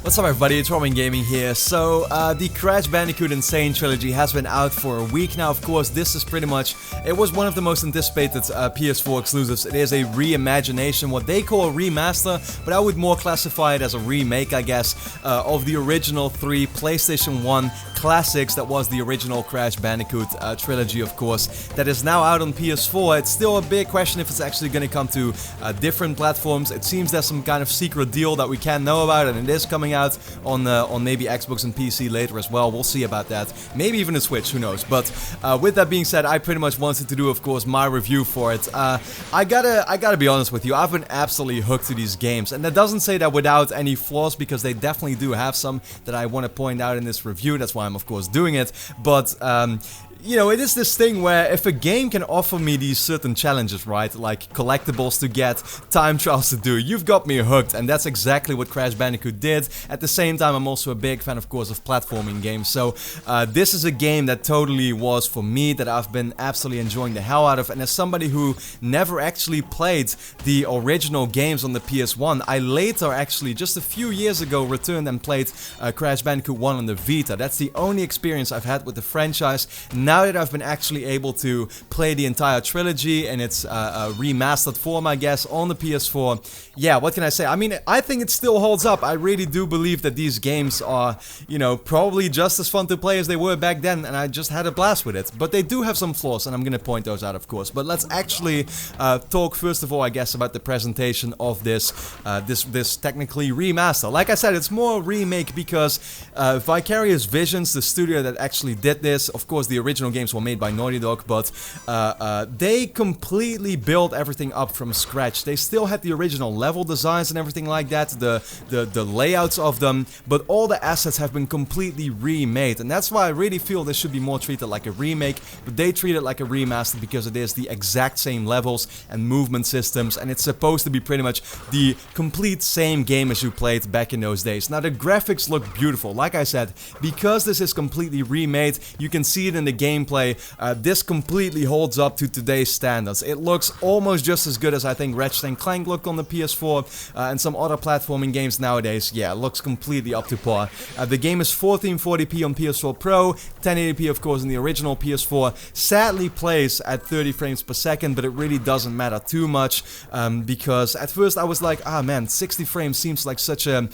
What's up everybody, it's Robin Gaming here. So, the Crash Bandicoot and Sane Trilogy has been out for a week now. Of course, this is pretty much, it was one of the most anticipated PS4 exclusives. It is a reimagination, what they call a remaster, but I would more classify it as a remake, I guess, of the original three PlayStation 1 classics. That was the original Crash Bandicoot trilogy, of course, that is now out on PS4. It's still a big question if it's actually going to come to different platforms. It seems there's some kind of secret deal that we can't know about, and it is coming out on maybe Xbox and PC later as well. We'll see about that. Maybe even a Switch, who knows. But with that being said, I pretty much wanted to do, of course, my review for it. I gotta be honest with you, I've been absolutely hooked to these games, and that doesn't say that without any flaws, because they definitely do have some that I want to point out in this review. That's why I'm of course doing it. But you know, it is this thing where if a game can offer me these certain challenges, right, like collectibles to get, time trials to do, you've got me hooked, and that's exactly what Crash Bandicoot did. At the same time, I'm also a big fan, of course, of platforming games, so this is a game that totally was for me, that I've been absolutely enjoying the hell out of, and as somebody who never actually played the original games on the PS1, I later actually, just a few years ago, returned and played Crash Bandicoot 1 on the Vita. That's the only experience I've had with the franchise. Now that I've been actually able to play the entire trilogy in its remastered form, I guess, on the PS4, yeah, what can I say? I mean, I think it still holds up. I really do believe that these games are, you know, probably just as fun to play as they were back then, and I just had a blast with it. But they do have some flaws, and I'm gonna point those out, of course. But let's actually talk, first of all, I guess, about the presentation of this this technically remaster. Like I said, it's more a remake because Vicarious Visions, the studio that actually did this, of course, the original games were made by Naughty Dog, but they completely built everything up from scratch. They still had the original level designs and everything like that, the layouts of them, but all the assets have been completely remade, and that's why I really feel this should be more treated like a remake, but they treat it like a remaster because it is the exact same levels and movement systems, and it's supposed to be pretty much the complete same game as you played back in those days. Now, the graphics look beautiful. Like I said, because this is completely remade, you can see it in the gameplay. This completely holds up to today's standards. It looks almost just as good as I think Ratchet & Clank looked on the PS4 and some other platforming games nowadays. Yeah, it looks completely up to par. The game is 1440p on PS4 Pro, 1080p of course in the original PS4. Sadly plays at 30 frames per second, but it really doesn't matter too much because at first I was like, ah man, 60 frames seems like such an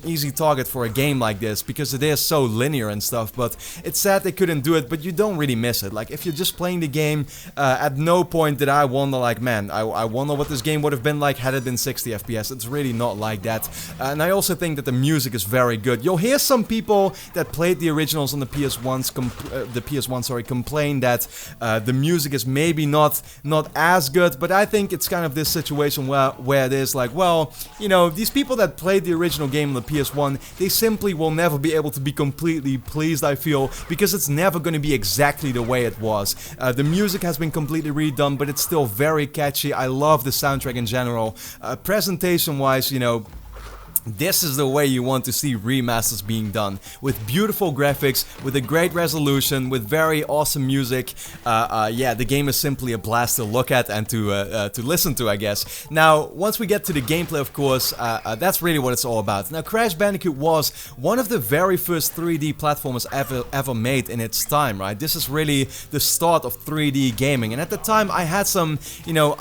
easy target for a game like this because it is so linear and stuff. But it's sad they couldn't do it, but you don't really miss it. Like, if you're just playing the game, at no point did I wonder, like, man, I wonder what this game would have been like had it been 60 FPS. It's really not like that. And I also think that the music is very good. You'll hear some people that played the originals on the PS1 complain that the music is maybe not as good, but I think it's kind of this situation where it is like, well, you know, these people that played the original game on the PS1, they simply will never be able to be completely pleased, I feel, because it's never going to be exactly the way it was. The music has been completely redone, but it's still very catchy. I love the soundtrack in general. Presentation wise, you know, this is the way you want to see remasters being done, with beautiful graphics, with a great resolution, with very awesome music. Yeah, the game is simply a blast to look at and to listen to, I guess. Now, once we get to the gameplay, of course, that's really what it's all about. Now, Crash Bandicoot was one of the very first 3D platformers ever made in its time, right? This is really the start of 3D gaming, and at the time I had some, you know,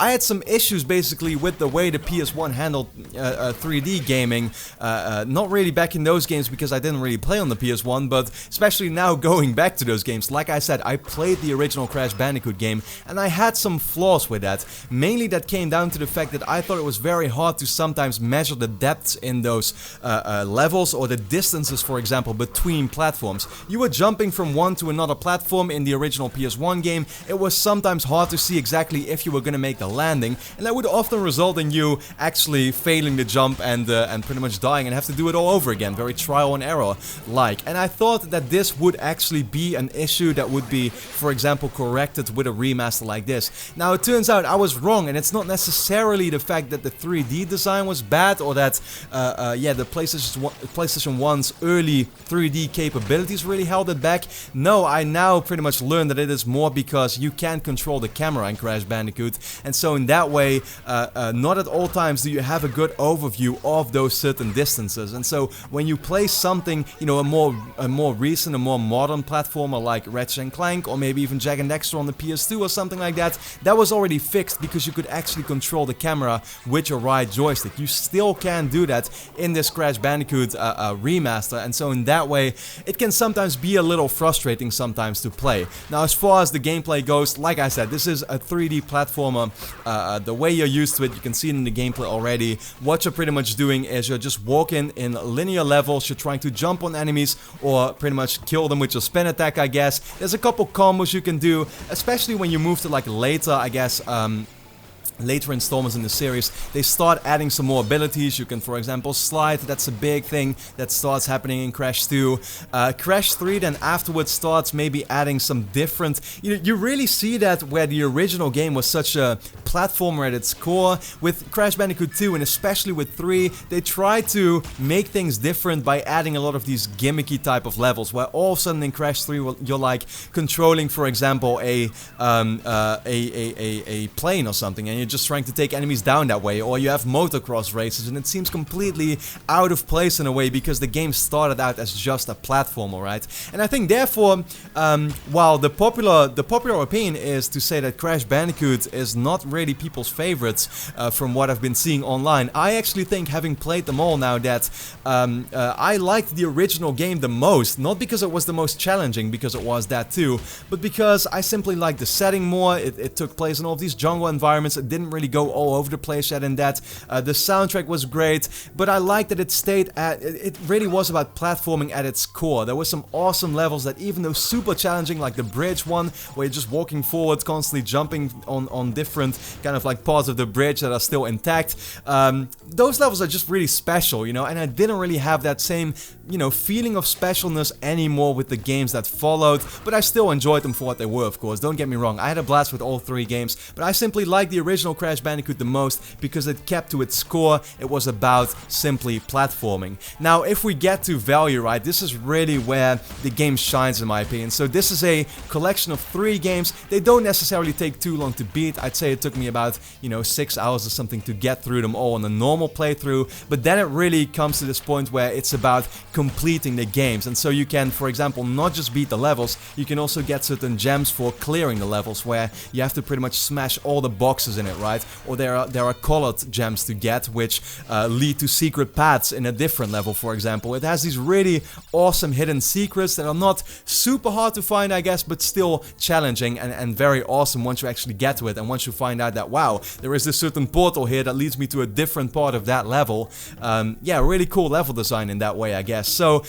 issues basically with the way the PS1 handled 3D gaming. Not really back in those games because I didn't really play on the PS1, but especially now going back to those games. Like I said, I played the original Crash Bandicoot game, and I had some flaws with that. Mainly that came down to the fact that I thought it was very hard to sometimes measure the depths in those levels, or the distances, for example, between platforms. You were jumping from one to another platform in the original PS1 game. It was sometimes hard to see exactly if you were gonna make the landing, and that would often result in you actually failing the jump and pretty much dying and have to do it all over again, very trial and error like. And I thought that this would actually be an issue that would be, for example, corrected with a remaster like this. Now, it turns out I was wrong, and it's not necessarily the fact that the 3D design was bad, or that yeah, the PlayStation 1's early 3D capabilities really held it back. No, I now pretty much learned that it is more because you can't control the camera in Crash Bandicoot, and so in that way, not at all times do you have a good overview of those certain distances. And so when you play something, you know, a more recent, a more modern platformer like Ratchet & Clank, or maybe even Jak and Daxter on the PS2 or something like that, that was already fixed because you could actually control the camera with your right joystick. You still can do that in this Crash Bandicoot remaster, and so in that way it can sometimes be a little frustrating sometimes to play. Now, as far as the gameplay goes, like I said, this is a 3D platformer. The way you're used to it, you can see it in the gameplay already. What you're pretty much doing is you're just walking in linear levels, you're trying to jump on enemies or pretty much kill them with your spin attack, I guess. There's a couple combos you can do, especially when you move to like later, I guess, later installments in the series, they start adding some more abilities. You can, for example, slide. That's a big thing that starts happening in Crash 2. Crash 3 then afterwards starts maybe adding some different... You really see that where the original game was such a platformer at its core. With Crash Bandicoot 2 and especially with 3, they try to make things different by adding a lot of these gimmicky type of levels, where all of a sudden in Crash 3 you're like controlling, for example, a plane or something, and you're just trying to take enemies down that way, or you have motocross races, and it seems completely out of place in a way because the game started out as just a platformer, right? And I think therefore, while the popular opinion is to say that Crash Bandicoot is not really people's favorites from what I've been seeing online, I actually think, having played them all now, that I liked the original game the most, not because it was the most challenging, because it was that too, but because I simply liked the setting more. It took place in all of these jungle environments. It didn't really go all over the place yet in that. The soundtrack was great, but I liked that it stayed at, it really was about platforming at its core. There were some awesome levels that, even though super challenging, like the bridge one, where you're just walking forward, constantly jumping on different kind of like parts of the bridge that are still intact. Those levels are just really special, you know, and I didn't really have that same, you know, feeling of specialness anymore with the games that followed, but I still enjoyed them for what they were, of course. Don't get me wrong, I had a blast with all 3 games, but I simply liked the original Crash Bandicoot the most because it kept to its core. It was about simply platforming. Now, if we get to value, right, this is really where the game shines in my opinion. So this is a collection of 3 games. They don't necessarily take too long to beat. I'd say it took me about, you know, 6 hours or something to get through them all on a normal playthrough, but then it really comes to this point where it's about completing the games. And so you can, for example, not just beat the levels, you can also get certain gems for clearing the levels, where you have to pretty much smash all the boxes in it, right? Or there are colored gems to get, which lead to secret paths in a different level, for example. It has these really awesome hidden secrets that are not super hard to find, I guess, but still challenging and very awesome once you actually get to it, and once you find out that, wow, there is this certain portal here that leads me to a different part of that level. Yeah, really cool level design in that way, I guess. So,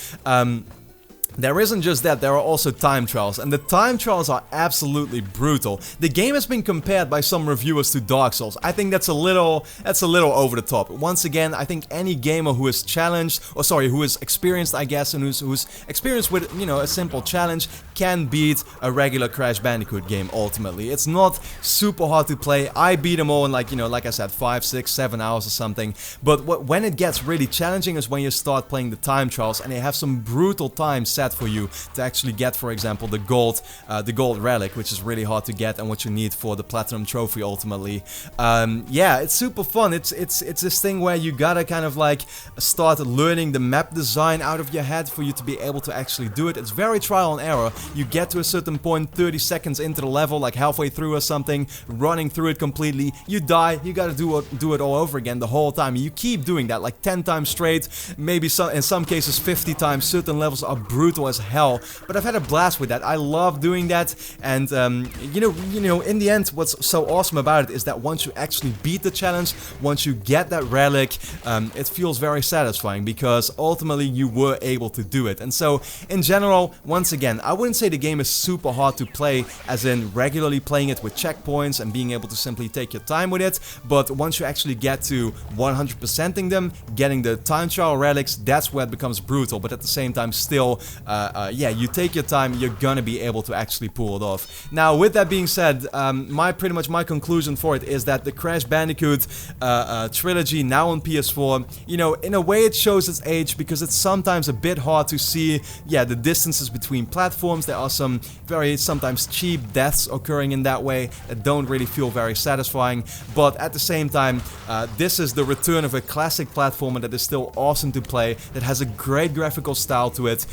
there isn't just that, there are also time trials, and the time trials are absolutely brutal. The game has been compared by some reviewers to Dark Souls. I think that's a little over the top. Once again, I think any gamer who is challenged, or sorry, who is experienced, I guess, and who's experienced with, you know, a simple challenge can beat a regular Crash Bandicoot game ultimately. It's not super hard to play. I beat them all in, like, you know, like I said, 5, 6, 7 hours or something. But when it gets really challenging is when you start playing the time trials, and they have some brutal times set for you to actually get, for example, the gold relic, which is really hard to get and what you need for the platinum trophy ultimately. Yeah, it's super fun. It's this thing where you gotta kind of like start learning the map design out of your head for you to be able to actually do it. It's very trial and error. You get to a certain point, 30 seconds into the level, like halfway through or something, running through it completely, you die, you gotta do it all over again the whole time. You keep doing that like 10 times straight, maybe in some cases 50 times. Certain levels are brutal as hell, but I've had a blast with that. I love doing that, and you know, in the end, what's so awesome about it is that once you actually beat the challenge, once you get that relic, it feels very satisfying because ultimately you were able to do it. And so, in general, once again, I wouldn't say the game is super hard to play, as in regularly playing it with checkpoints and being able to simply take your time with it, but once you actually get to 100%ing them, getting the time trial relics, that's where it becomes brutal, but at the same time still yeah, you take your time, you're gonna be able to actually pull it off. Now, with that being said, pretty much my conclusion for it is that the Crash Bandicoot trilogy now on PS4, you know, in a way it shows its age because it's sometimes a bit hard to see, yeah, the distances between platforms. There are some very sometimes cheap deaths occurring in that way that don't really feel very satisfying, but at the same time, this is the return of a classic platformer that is still awesome to play, that has a great graphical style to it,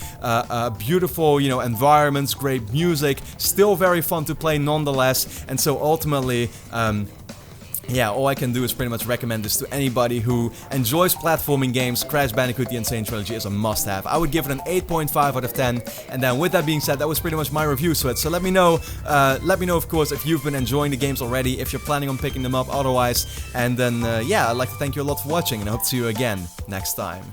beautiful, you know, environments, great music, still very fun to play nonetheless, and so ultimately, yeah, all I can do is pretty much recommend this to anybody who enjoys platforming games. Crash Bandicoot the Sane Trilogy is a must-have. I would give it an 8.5 out of 10. And then with that being said, that was pretty much my review to it. So let me know, of course, if you've been enjoying the games already, if you're planning on picking them up otherwise. And then, yeah, I'd like to thank you a lot for watching, and I hope to see you again next time.